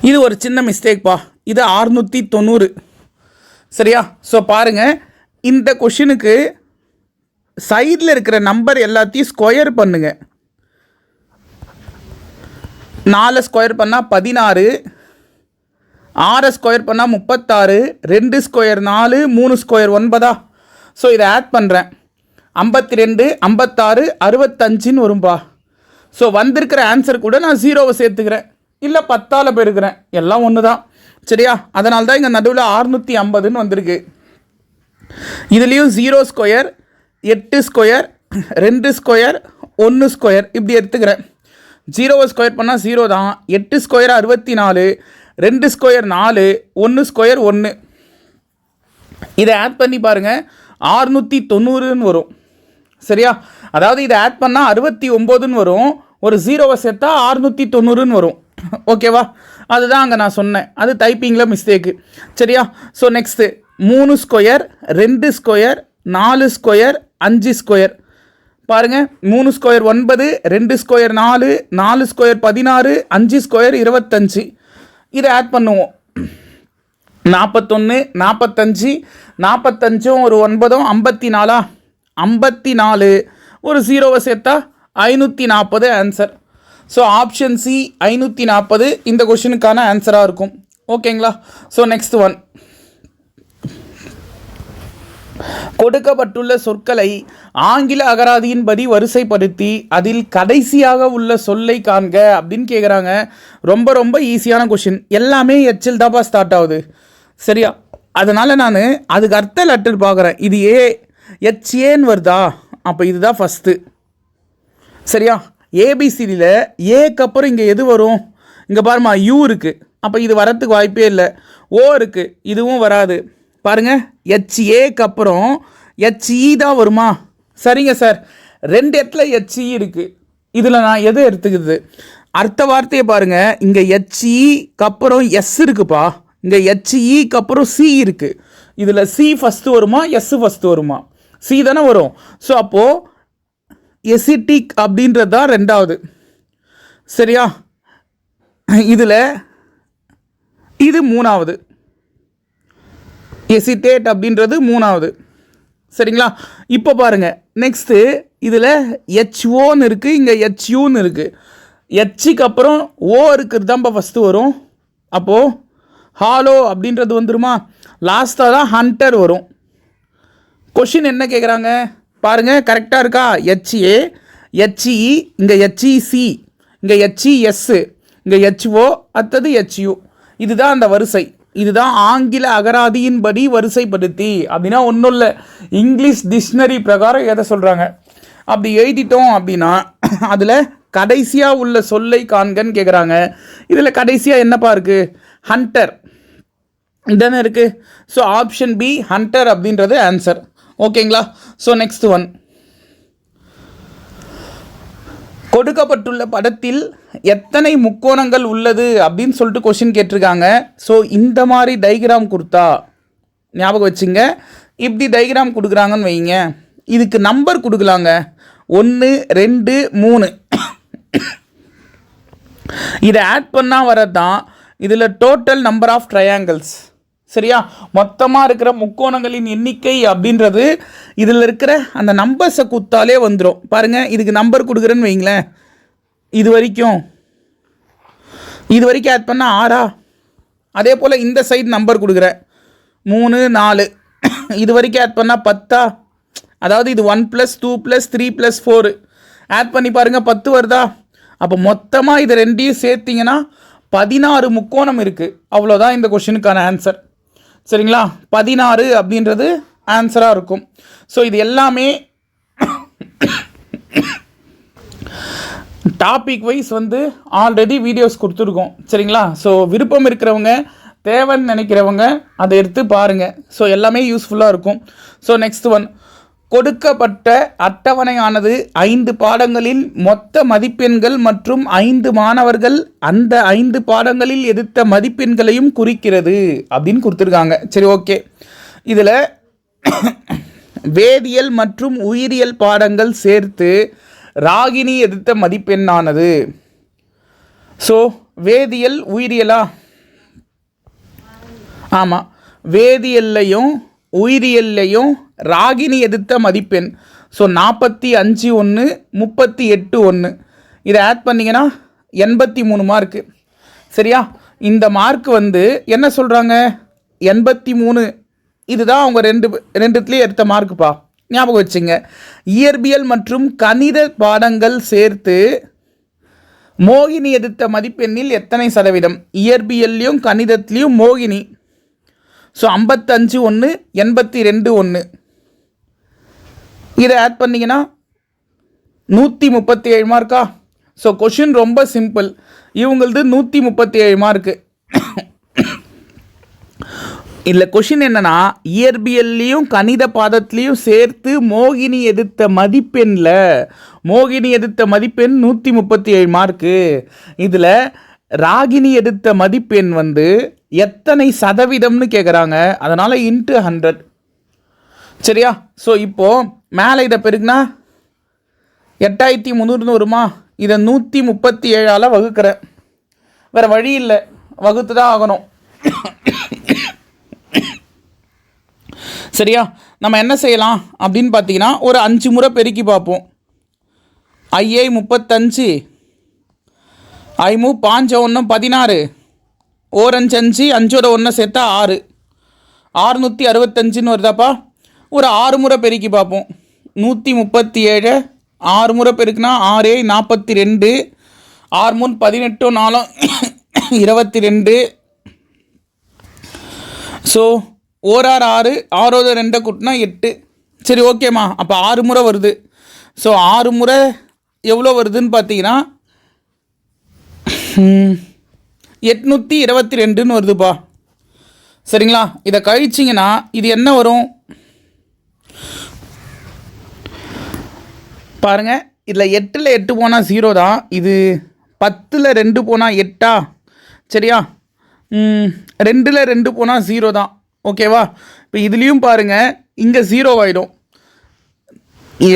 இது ஒரு சின்ன மிஸ்டேக்ப்பா. இது 690. சரியா? ஸோ பாருங்கள், இந்த கொஷினுக்கு சைடில் இருக்கிற நம்பர் எல்லாத்தையும் ஸ்கொயர் பண்ணுங்க. 4 ஸ்கொயர் பண்ணால் 16, 6 ஸ்கொயர் பண்ணால் 36, 2 ஸ்கொயர் 4, 3 ஸ்கொயர் 9. ஸோ இதை ஆட் பண்ணுறேன். 52, 56, 65ன்னு வரும்பா. ஸோ வந்திருக்கிற ஆன்சர் கூட நான் 0வை சேர்த்துக்கிறேன், இல்லை 10ஆல் பெருக்கிறேன், எல்லாம் ஒன்று தான். சரியா? அதனால தான் இங்கே நடுவில் 650ன்னு வந்திருக்கு. இதுலேயும் 0 ஸ்கொயர், 8 ஸ்கொயர், 2 ஸ்கொயர், 1 ஸ்கொயர் இப்படி எடுத்துக்கிறேன். 0வை ஸ்கொயர் பண்ணால் 0 தான். 8 ஸ்கொயர் 64, 2 ஸ்கொயர் 4, 1 ஸ்கொயர் 1. இதை ஆட் பண்ணி பாருங்கள், 690ன்னு வரும். சரியா? அதாவது இதை ஆட் பண்ணால் 69ன்னு வரும், ஒரு 0வை சேர்த்தா 690ன்னு வரும். ஓகேவா? அதுதான் அங்கே நான் சொன்னேன், அது டைப்பிங்கில் மிஸ்டேக்கு. சரியா? So next, 3 square, 2 square, 4 square, 5 square. பாருங்கள், 3 ஸ்கொயர் 9, 2 ஸ்கொயர் 4, 4 ஸ்கொயர் 16, 5 ஸ்கொயர் 25. இதை ஆட் பண்ணுவோம். 41, 45, 45 ஒரு 9, 54. 54 ஒரு 0வை சேர்த்தா 540 ஆன்சர். ஸோ ஆப்ஷன் சி 540 இந்த கொஷினுக்கான ஆன்சராக இருக்கும். ஓகேங்களா? ஸோ நெக்ஸ்ட் ஒன், கொடுக்கப்பட்டுள்ள சொற்களை ஆங்கில அகராதியின்படி வரிசைப்படுத்தி அதில் கடைசியாக உள்ள சொல்லை காண்க அப்படின்னு கேட்குறாங்க. ரொம்ப ரொம்ப ஈஸியான கொஷின். எல்லாமே எச்சில் தாப்பா ஸ்டார்ட் ஆகுது. சரியா? அதனால் நான் அதுக்கு அர்த்த லெட்டர் பார்க்குறேன். இது ஏ, ஹெச்ஏன்னு வருதா? அப்போ இதுதான் ஃபஸ்ட்டு. சரியா? ஏபிசிடியில் ஏக்கு அப்புறம் இங்கே எது வரும்? இங்கே பாருமா, யூ இருக்குது. அப்போ இது வரத்துக்கு வாய்ப்பே இல்லை. ஓ இருக்குது, இதுவும் வராது. பாருங்கள், ஹெச்ஏக்கு அப்புறம் ஹெச்இ தான் வருமா? சரிங்க சார், 2 இடத்துல ஹெச்இ இருக்குது. இதில் நான் எது எடுத்துக்குது? அடுத்த வார்த்தையை பாருங்கள், இங்கே ஹெச்இக்கு அப்புறம் எஸ் இருக்குப்பா, இங்கே ஹெச்இக்கு அப்புறம் சி இருக்குது. இதில் சி ஃபஸ்ட்டு வருமா, எஸ் ஃபஸ்ட்டு வருமா? சி தானே வரும். ஸோ அப்போது எசிட்டிக் அப்படின்றது தான் 2வது. சரியா? இதில் இது 3வது. எசிட்டேட் அப்படின்றது 3வது. சரிங்களா? இப்போ பாருங்கள், நெக்ஸ்ட்டு இதில் ஹெச்ஓன்னு இருக்குது, இங்கே ஹெச்யூன்னு இருக்குது. ஹெச்சுக்கு அப்புறம் ஓ இருக்கிறது தான் இப்போ ஃபஸ்ட்டு வரும். அப்போது ஹாலோ அப்படின்றது வந்துருமா? லாஸ்ட்டாக தான் ஹண்டர் வரும். கொஷின் என்ன கேட்குறாங்க பாருங்கள், கரெக்டாக இருக்கா? ஹெச்ஏ, ஹெச்இ, இங்கே ஹெச்இசி, இங்கே ஹெச்இஎஸ்ஸு, இங்கே ஹெச்ஓ, அடுத்தது ஹெச்யூ. இதுதான் அந்த வரிசை. இதுதான் ஆங்கில அகராதியின்படி வரிசைப்படுத்தி. அப்படின்னா ஒன்றும் இல்லை, இங்கிலீஷ் டிக்ஷனரி பிரகாரம் எதை சொல்கிறாங்க. அப்படி எழுதிட்டோம் அப்படின்னா அதில் கடைசியாக உள்ள சொல்லை காண்கன்னு கேட்குறாங்க. இதில் கடைசியாக என்னப்பா இருக்குது? ஹண்டர் இதானே இருக்குது. ஸோ ஆப்ஷன் பி ஹண்டர் அப்படின்றது ஆன்சர். ஓகேங்களா? ஸோ நெக்ஸ்ட் ஒன், கொடுக்கப்பட்டுள்ள படத்தில் எத்தனை முக்கோணங்கள் உள்ளது அப்படின்னு சொல்லிட்டு கொஷின் கேட்டிருக்காங்க. ஸோ இந்த மாதிரி டைகிராம் கொடுத்தா ஞாபகம் வச்சுங்க. இப்படி டைகிராம் கொடுக்குறாங்கன்னு வைங்க, இதுக்கு நம்பர் கொடுக்கலாங்க. 1, 2, 3. இதை ஆட் பண்ணால் வரதான் இதில் டோட்டல் நம்பர் ஆஃப் ட்ரையாங்கிள்ஸ். சரியா? மொத்தமாக இருக்கிற முக்கோணங்களின் எண்ணிக்கை அப்படின்றது இதில் இருக்கிற அந்த நம்பர்ஸை குத்தாலே வந்துடும். பாருங்கள், இதுக்கு நம்பர் கொடுக்குறேன்னு வைங்களேன், இது வரைக்கும் ஆட் பண்ணால் 6. அதே போல் இந்த சைடு நம்பர் கொடுக்குறேன் 3, 4. இது வரைக்கும் ஆட் பண்ணால் 10. அதாவது இது 1 + 2 + 3 + 4 ஆட் பண்ணி பாருங்கள், 10 வருதா? அப்போ மொத்தமாக இது ரெண்டையும் சேர்த்திங்கன்னா 16 முக்கோணம் இருக்குது. அவ்வளோதான் இந்த கொஷினுக்கான ஆன்சர். சரிங்களா? 16 அப்படின்றது ஆன்சராக இருக்கும். ஸோ இது எல்லாமே டாபிக் வைஸ் ஆல்ரெடி வீடியோஸ் கொடுத்துருக்கோம். சரிங்களா? ஸோ விருப்பம் இருக்கிறவங்க, தேவைன்னு நினைக்கிறவங்க அதை எடுத்து பாருங்கள். ஸோ எல்லாமே யூஸ்ஃபுல்லாக இருக்கும். ஸோ நெக்ஸ்ட் ஒன், கொடுக்கப்பட்ட அட்டவணையானது 5 பாடங்களில் மொத்த மதிப்பெண்கள் மற்றும் 5 மாணவர்கள் அந்த 5 பாடங்களில் எடுத்த மதிப்பெண்களையும் குறிக்கிறது அப்படின்னு கொடுத்துருக்காங்க. சரி, ஓகே. இதில் வேதியியல் மற்றும் உயிரியல் பாடங்கள் சேர்த்து ராகினி எடுத்த மதிப்பெண்ணானது. ஸோ வேதியியல் உயிரியலா? ஆமாம், வேதியியல்லையும் உயிரியல்லையும் ராகினி எடுத்த மதிப்பெண். ஸோ 45 1 38 1 இதை ஆட் பண்ணிங்கன்னா 83 மார்க்கு. சரியா? இந்த மார்க் வந்து என்ன சொல்கிறாங்க, 83. இதுதான் அவங்க ரெண்டுத்துலேயே எடுத்த மார்க்குப்பா, ஞாபகம் வச்சுங்க. இயற்பியல் மற்றும் கணித பாடங்கள் சேர்த்து மோகினி எடுத்த மதிப்பெண்ணில் எத்தனை சதவீதம்? இயற்பியல்லையும் கணிதத்துலேயும் மோகினி. ஸோ 55 1 82 1 இதை ஆட் பண்ணிங்கன்னா 137 மார்க்கா? ஸோ கொஷின் ரொம்ப சிம்பிள். இவங்களது 137 மார்க்கு. இதில் கொஷின் என்னன்னா, இயற்பியல்லையும் கணித பாடத்துலேயும் சேர்த்து மோகினி எடுத்த மதிப்பெண்ணில் மோகினி எடுத்த மதிப்பெண் 137 மார்க்கு. இதில் ராகினி எடுத்த மதிப்பெண் வந்து எத்தனை சதவீதம்னு கேட்குறாங்க. அதனால் இன்ட்டு 100. சரியா? ஸோ இப்போது மேலே இதை பெருக்குனா 8300 வருமா? இதை 137ஆல் வகுக்கிறேன். வேறு வழி இல்லை, வகுத்து தான் ஆகணும். சரியா? நம்ம என்ன செய்யலாம் அப்படின்னு பார்த்தீங்கன்னா, ஒரு 5 முறை பெருக்கி பார்ப்போம். 35 5 5 1 16 ஓரஞ்சு 5 5 1 சேர்த்தா 6 665 வருதாப்பா? ஒரு 6 முறை பெருக்கி பார்ப்போம். 137 6 முறை பெருக்குனா 6 42 6 3 18 4 22. ஸோ ஓரார் 6 6 2 கூட்டினா 8. சரி, ஓகேம்மா. அப்போ 6 முறை வருது. ஸோ 6 முறை எவ்வளோ வருதுன்னு பார்த்தீங்கன்னா 822 வருதுப்பா. சரிங்களா? இதை கழிச்சிங்கன்னா இது என்ன வரும் பாருங்கள். இதில் 8ல் 8 போனால் 0 தான். இது 10ல் 2 போனால் 8ஆ? சரியா? 2ல் 2 போனால் 0 தான். ஓகேவா? இப்போ இதுலேயும் பாருங்கள், இங்கே 0 ஆகிடும்.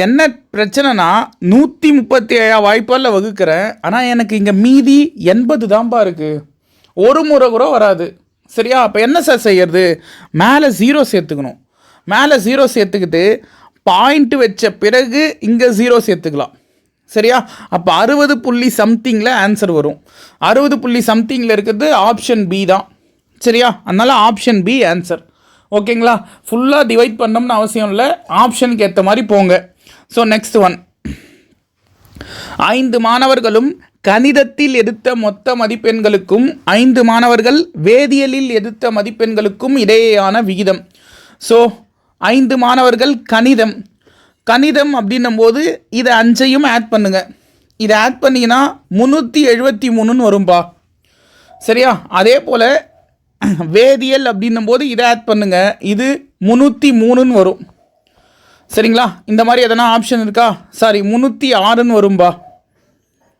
என்ன பிரச்சனைனா 137 வாய்ப்பால் வகுக்கிறேன். ஆனால் எனக்கு இங்கே மீதி 80 தான்ப்பா இருக்குது. ஒரு முறை கூட வராது. சரியா? அப்போ என்ன சார் செய்யறது? மேலே 0 சேர்த்துக்கணும். மேலே 0 சேர்த்துக்கிட்டு பாயிண்ட் வச்ச பிறகு இங்கே 0 சேர்த்துக்கலாம். சரியா? அப்போ 60 புள்ளி சம்திங்கில் ஆன்சர் வரும். 60 புள்ளி சம்திங்கில் இருக்கிறது ஆப்ஷன் பி தான். சரியா? அதனால் ஆப்ஷன் பி ஆன்சர். ஓகேங்களா? ஃபுல்லாக டிவைட் பண்ணோம்னு அவசியம் இல்லை, ஆப்ஷனுக்கு ஏற்ற மாதிரி போங்க. ஸோ நெக்ஸ்ட் ஒன், 5 மாணவர்களும் கணிதத்தில் எடுத்த மொத்த மதிப்பெண்களுக்கும் 5 மாணவர்கள் வேதியியலில் எடுத்த மதிப்பெண்களுக்கும் இடையேயான விகிதம். ஸோ 5 மாணவர்கள் கணிதம் அப்படின்னும் போது இதை 5ஐயும் ஆட் பண்ணுங்கள். இதை ஆட் பண்ணிங்கன்னா 373 வரும்பா. சரியா? அதே போல் வேதியியல் அப்படின்னும் போது இதை ஆட் பண்ணுங்கள். இது 303 வரும். சரிங்களா? இந்த மாதிரி எதனா ஆப்ஷன் இருக்கா? சாரி, 306 வரும்பா.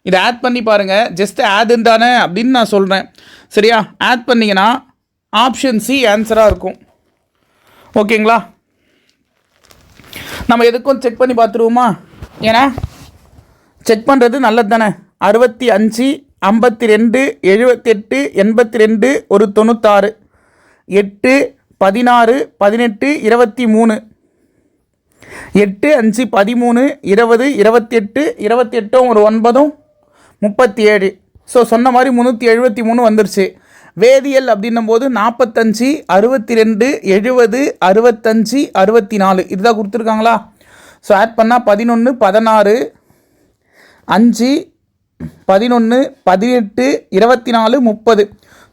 இதை ஆட் பண்ணி பாருங்கள். ஜஸ்ட் ஆடுன்னு தானே அப்படின்னு நான் சொல்கிறேன். சரியா? ஆட் பண்ணிங்கன்னா ஆப்ஷன் சி ஆன்சராக இருக்கும். ஓகேங்களா? நம்ம எதுக்கும் செக் பண்ணி பார்த்துருவோமா? ஏன்னா செக் பண்ணுறது நல்லது தானே. 65 52 78 82 ஒரு 96 8 16 18 23 8 5 13 20 28 28 ஒரு 9 37. ஸோ சொன்ன மாதிரி 373 வந்துருச்சு. வேதியியல் அப்படின்னும் போது 45 62 70 65 64 இதுதான் கொடுத்துருக்காங்களா? ஸோ ஆட் பண்ணால் 11 16 5 11 18 24 30.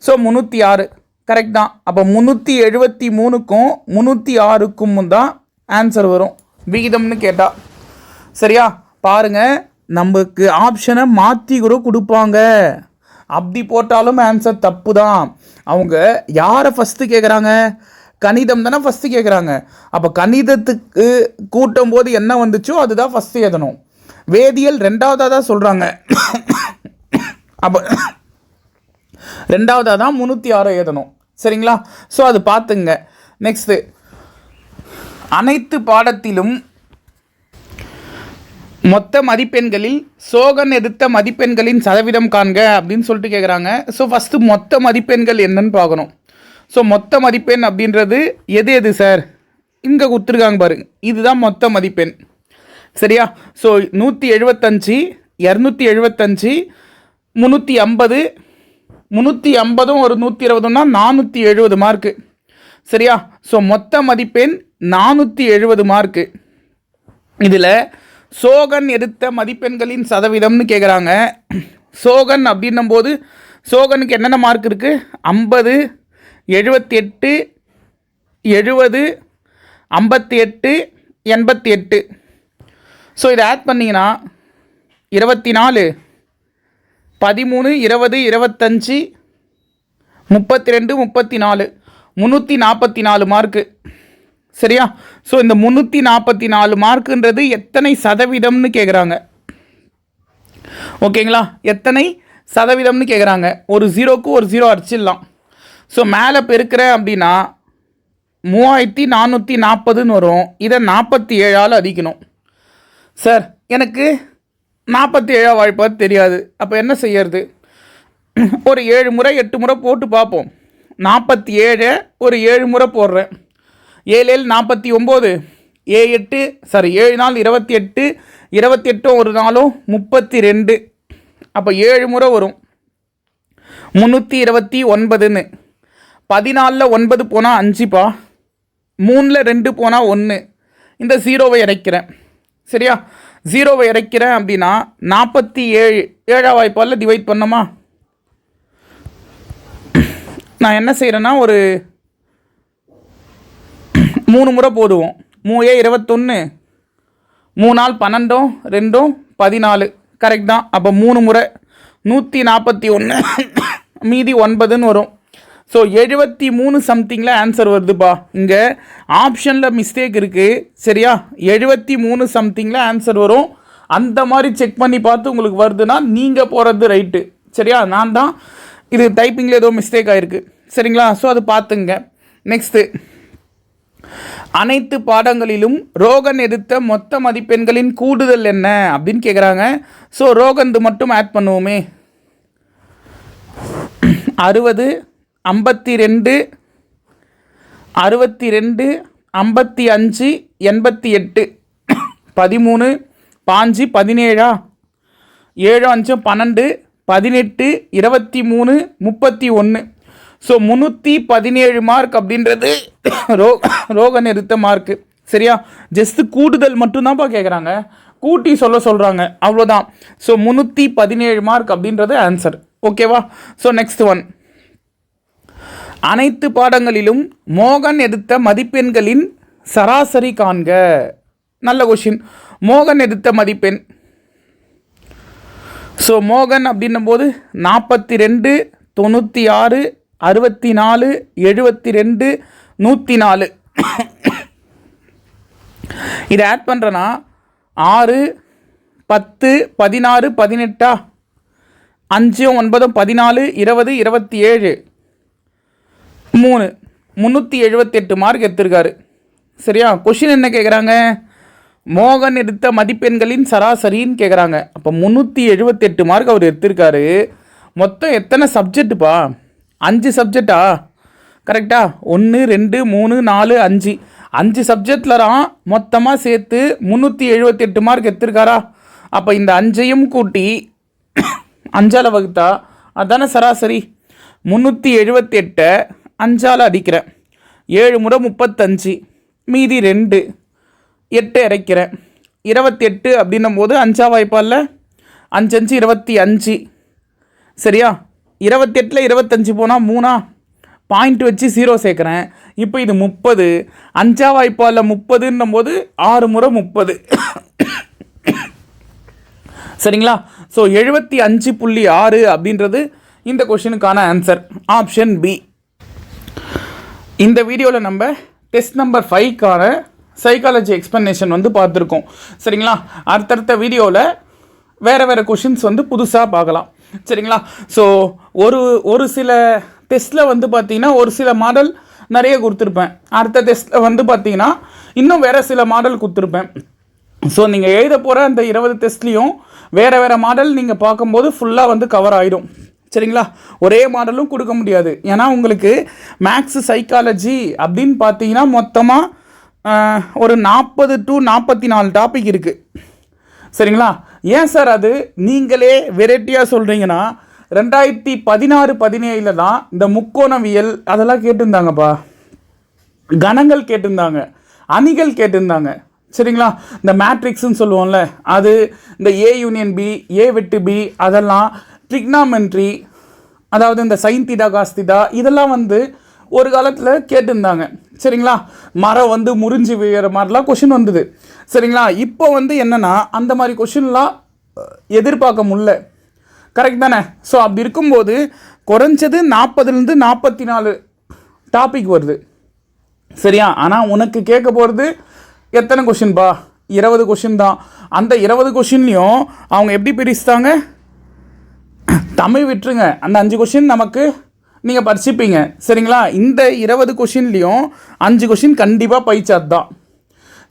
ஸோ 306 கரெக்ட் தான். அப்போ 373க்கும் 306க்கும் தான் ஆன்சர் வரும் விகிதம்னு கேட்டால். சரியா? பாருங்கள், நமக்கு ஆப்ஷனை மாற்றி கூட கொடுப்பாங்க. அப்படி போட்டாலும் ஆன்சர் தப்பு தான். அவங்க யாரை ஃபஸ்ட்டு கேட்குறாங்க? கணிதம் தானே ஃபஸ்ட்டு கேட்குறாங்க. அப்போ கணிதத்துக்கு கூட்டும் போது என்ன வந்துச்சோ அதுதான் ஃபஸ்ட்டு எழுதணும். வேதியியல் ரெண்டாவதாக தான் சொல்கிறாங்க. அப்போ ரெண்டாவதாக தான் 306 எழுதணும். சரிங்களா? ஸோ அது பார்த்துங்க. நெக்ஸ்ட்டு, அனைத்து பாடத்திலும் மொத்த மதிப்பெண்களில் சோகன் எடுத்த மதிப்பெண்களின் சதவீதம் காண்க அப்படின்னு சொல்லிட்டு கேட்குறாங்க. ஸோ ஃபஸ்ட்டு மொத்த மதிப்பெண்கள் என்னன்னு பார்க்கணும். ஸோ மொத்த மதிப்பெண் அப்படின்றது எது எது சார்? இங்கே கொடுத்துருக்காங்க பாருங்க, இதுதான் மொத்த மதிப்பெண். சரியா? ஸோ 175, 275, 350, 350 ஒரு 120னா 470 மார்க்கு. சரியா? ஸோ மொத்த மதிப்பெண் 470 மார்க்கு. இதில் சோகன் எடுத்த மதிப்பெண்களின் சதவீதம்னு கேட்குறாங்க. சோகன் அப்படின்னும் போது சோகனுக்கு என்னென்ன மார்க் இருக்குது? 50, 78, 70, 58, 88. ஸோ இதை ஆட் பண்ணிங்கன்னா 24, 13, 20, 25, 32, 34, 344 மார்க்கு. சரியா? ஸோ இந்த 344 மார்க்குன்றது எத்தனை சதவீதம்னு கேட்குறாங்க. ஓகேங்களா? எத்தனை சதவீதம்னு கேட்குறாங்க. ஒரு ஜீரோக்கு ஒரு ஜீரோ அடிச்சிடலாம். ஸோ மேலே பெருக்கிறேன் அப்படின்னா 3440ன்னு வரும். இதை 47ஆல் அடிக்கணும். சார் எனக்கு 47 வாய்ப்பாக தெரியாது, அப்போ என்ன செய்யறது? ஒரு 7 முறை 8 முறை போட்டு பார்ப்போம். 47 ஒரு 7 முறை போடுறேன். 7 7 49, 7 நாள் 28, 28 ஒரு நாளும் 32. அப்போ 7 முறை வரும். 329ன்னு 14ல் 9 போனால் 5பா, 3ல் 2 போனால் 1. இந்த ஜீரோவை இறைக்கிறேன். சரியா? ஜீரோவை இறைக்கிறேன் அப்படின்னா 47 7ஆம் வாய்ப்பால் டிவைட் பண்ணோமா? நான் என்ன செய்கிறேன்னா ஒரு 3 முறை போடுவோம். 3 21, 3 12, 2 14. கரெக்ட் தான். அப்போ 3 முறை 141 மீதி 9ன்னு வரும். ஸோ 73 சம்திங்கில் ஆன்சர் வருதுப்பா. இங்கே ஆப்ஷனில் மிஸ்டேக் இருக்குது. சரியா? 73 சம்திங்கில் ஆன்சர் வரும். அந்த மாதிரி செக் பண்ணி பார்த்து உங்களுக்கு வருதுன்னா நீங்கள் போகிறது ரைட்டு. சரியா? நான் தான் இது டைப்பிங்கில் ஏதோ மிஸ்டேக் ஆகிருக்கு. சரிங்களா? ஸோ அது பார்த்துங்க. நெக்ஸ்ட்டு, அனைத்து பாடங்களிலும் ரோகன் எடுத்த மொத்த மதிப்பெண்களின் கூடுதல் என்ன அப்படின்னு கேட்குறாங்க. ஸோ ரோகன் மட்டும் ஆட் பண்ணுவோமே. 60, 52, 62, 55, 88, 13, 5, 17, 7 5 12, 18, 23, 31. ஸோ 317 மார்க் அப்படின்றது ரோகன் எடுத்த மார்க்கு. சரியா? ஜஸ்ட்டு கூடுதல் மட்டும்தான்ப்பா கேட்குறாங்க, கூட்டி சொல்கிறாங்க, அவ்வளோதான். ஸோ 317 மார்க் அப்படின்றது ஆன்சர். ஓகேவா? ஸோ நெக்ஸ்ட் ஒன், அனைத்து பாடங்களிலும் மோகன் எடுத்த மதிப்பெண்களின் சராசரி காண்க. நல்ல கொஷின். மோகன் எடுத்த மதிப்பெண். ஸோ மோகன் அப்படின்னும் போது 42, 96, 64, 72, 104. இதை ஆட் பண்ணுறேன்னா 6, 10, 16, 18, 5 9 14, 20, 27, 3 378 மார்க் எடுத்திருக்காரு. சரியா? கொஷின் என்ன கேட்குறாங்க? மோகன் எடுத்த மதிப்பெண்களின் சராசரின்னு கேட்குறாங்க. அப்போ 378 மார்க் அவர் எடுத்திருக்காரு. மொத்தம் எத்தனை சப்ஜெக்ட்டுப்பா? 5 சப்ஜெக்டா? கரெக்டா? 1 2 3 4 5 5 சப்ஜெக்டில் தான் மொத்தமாக சேர்த்து 378 மார்க் எடுத்திருக்காரா? அப்போ இந்த 5ஐயும் கூட்டி 5ஆல் வகுத்தா அதுதானே சராசரி. 378 5ஆல் அடிக்கிறேன். 7 முறை 35, மீதி 2, 8 இறைக்கிறேன். 28 அப்படின்னும் போது 5ஆம் வாய்ப்பால் 5 5 25. சரியா? 28ல் 25 போனால் 3 பாயிண்ட் வச்சு 0 சேர்க்குறேன். இப்போ இது 30. 5ஆம் வாய்ப்பால் 30ன்னும் போது 6 முறை 30. சரிங்களா? ஸோ 75.6 அப்படின்றது இந்த கொஷினுக்கான ஆன்சர். Option B. இந்த வீடியோவில் நம்ம டெஸ்ட் நம்பர் 5க்கான சைக்காலஜி எக்ஸ்ப்ளனேஷன் வந்து பார்த்துருக்கோம். சரிங்களா? அடுத்தடுத்த வீடியோவில் வேறு கொஷின்ஸ் வந்து புதுசாக பார்க்கலாம். சரிங்களா? ஸோ ஒரு சில டெஸ்ட்டில் வந்து பார்த்திங்கன்னா ஒரு சில மாடல் நிறைய கொடுத்துருப்பேன். அடுத்த டெஸ்ட்டில் வந்து பார்த்திங்கன்னா இன்னும் வேறு சில மாடல் கொடுத்துருப்பேன். ஸோ நீங்கள் எழுத போகிற அந்த 20 டெஸ்ட்லேயும் வேறு மாடல் நீங்கள் பார்க்கும்போது ஃபுல்லாக வந்து கவர் ஆகிடும். சரிங்களா? ஒரே மாடலும் கொடுக்க முடியாது. ஏன்னா உங்களுக்கு மேக்ஸு சைக்காலஜி அப்படின்னு பார்த்தீங்கன்னா மொத்தமாக ஒரு 40 to 44 டாபிக் இருக்குது. சரிங்களா? ஏன் சார் அது நீங்களே வெரைட்டியாக சொல்கிறீங்கன்னா 2016-17 தான் இந்த முக்கோணவியல் அதெல்லாம் கேட்டிருந்தாங்கப்பா. கணங்கள் கேட்டிருந்தாங்க, அணிகள் கேட்டிருந்தாங்க. சரிங்களா? இந்த மேட்ரிக்ஸ்ன்னு சொல்லுவோம்ல, அது இந்த A யூனியன் B, A வெட்டு B, அதெல்லாம் ட்ரிக்னாமெண்ட்ரி, அதாவது இந்த சைன் தீட்டா காஸ் தீட்டா இதெல்லாம் வந்து ஒரு காலத்தில் கேட்டிருந்தாங்க. சரிங்களா? மரம் வந்து முறிஞ்சு விழுகிற மாதிரிலாம் கொஷின் வந்தது. சரிங்களா? இப்போ வந்து என்னென்னா அந்த மாதிரி கொஷின்லாம் எதிர்பார்க்க முடியல. கரெக்ட் தானே? ஸோ அப்படி இருக்கும்போது குறைஞ்சது 40லேருந்து 44 டாபிக் வருது. சரியா? ஆனால் உனக்கு கேட்க போகிறது எத்தனை கொஷின்பா? 20 கொஷின் தான். அந்த 20 கொஷின்லையும் அவங்க எப்படி பிரிச்சுட்டாங்க? தமிழ் விட்டுருங்க, அந்த 5 கொஷின் நமக்கு நீங்கள் படிச்சுப்பீங்க. சரிங்களா? இந்த 20 கொஷின்லேயும் 5 கொஷின் கண்டிப்பாக பைச்சாட் தான்.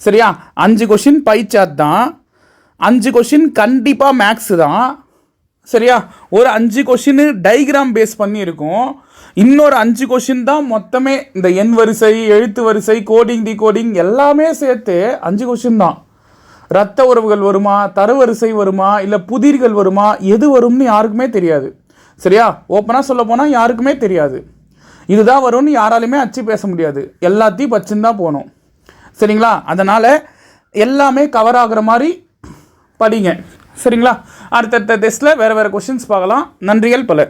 சரியா? 5 கொஷின் பைச்சாட் தான், 5 கொஷின் கண்டிப்பாக மேக்ஸு தான். சரியா? ஒரு 5 கொஷின் டைக்ராம் பேஸ் பண்ணி இருக்கும். இன்னொரு 5 கொஷின் தான் மொத்தமே இந்த எண் வரிசை, எழுத்து வரிசை, கோடிங் டிகோடிங் எல்லாமே சேர்த்து 5 கொஷின் தான். இரத்த உறவுகள் வருமா, தரவரிசை வருமா, இல்லை புதிர்கள் வருமா, எது வரும்னு யாருக்குமே தெரியாது. சரியா? ஓப்பனாக சொல்ல போனால் யாருக்குமே தெரியாது. இதுதான் வரும்னு யாராலுமே அச்சு பேச முடியாது. எல்லாத்தையும் பச்சுன்னு போகணும். சரிங்களா? அதனால் எல்லாமே கவர் ஆகிற மாதிரி படிங்க. சரிங்களா? அடுத்தடுத்த டெஸ்ட்டில் வேறு கொஷின்ஸ் பார்க்கலாம். நன்றிகள் பல.